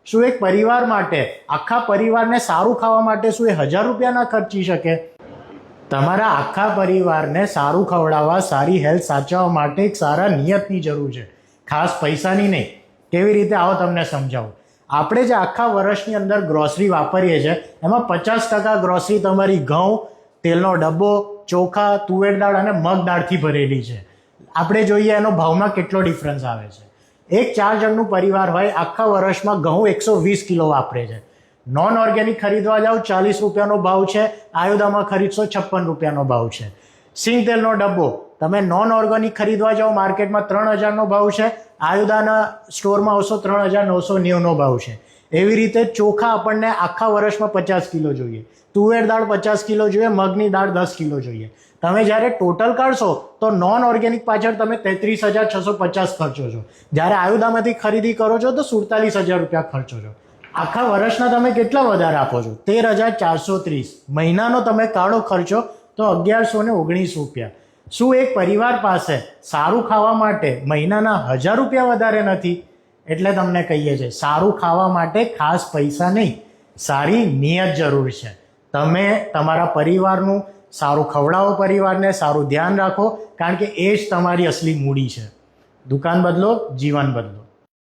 શું એક પરિવાર માટે, આખા પરિવારને સારું ખાવા માટે શું એ 1000 રૂપિયા ના ખર્ચી શકે? તમારા આખા પરિવારને સારું ખવડાવવા, સારી હેલ્થ સાચવવા માટે એક સારા નિયતની જરૂર છે, ખાસ પૈસાની નહીં. કેવી રીતે આવો તમને સમજાવું. આપણે જે આખા વર્ષની અંદર ગ્રોસરી વાપરીએ છીએ એમાં 50% ગ્રોસરી તમારી ઘઉં, તેલનો ડબ્બો, ચોખા, તુવેર દાળ અને મગ દાળથી ભરેલી છે. આપણે જોઈએ એનો ભાવમાં કેટલો ડિફરન્સ આવે છે. એક 4 જણનું પરિવાર હોય, આખા વર્ષમાં ઘઉં 120 કિલો વાપરે છે. નોન ઓર્ગેનિક ખરીદવા જાઓ 40 રૂપિયાનો ભાવ છે, આયુધામાં ખરીદશો 56 રૂપિયાનો ભાવ છે. સિંગ તેલનો ડબ્બો તમે નોન ઓર્ગેનિક ખરીદવા જાઓ માર્કેટમાં 3000નો ભાવ છે, આયુધાના સ્ટોરમાં આવશો 3990નો ભાવ છે. એવી રીતે ચોખા આપણને આખા વર્ષમાં 50 કિલો જોઈએ, તુવેર દાળ 50 કિલો જોઈએ, મગની દાળ 10 કિલો જોઈએ. તમે જ્યારે ટોટલ કાઢશો તો નોન ઓર્ગેનિક પાછળ તમે 33,650 ખર્ચો છો, જ્યારે આયુધામાંથી ખરીદી કરો છો તો 47,000 રૂપિયા ખર્ચો છો. આખા વર્ષના તમે કેટલા વધારે આપો છો? 13,430. મહિનાનો તમે કાઢો ખર્ચો તો 1119 રૂપિયા. શું એક પરિવાર પાસે સારું ખાવા માટે મહિનાના 1000 રૂપિયા વધારે નથી? એટલે તમને કહીએ છીએ સારું ખાવા માટે ખાસ પૈસા નહીં, સારી નિયત જરૂર છે. તમે તમારા પરિવારનું સારું ખવડાવો, પરિવારને સારું ધ્યાન રાખો, કારણ કે એ જ તમારી અસલી મૂડી છે. દુકાન બદલો, જીવન બદલો.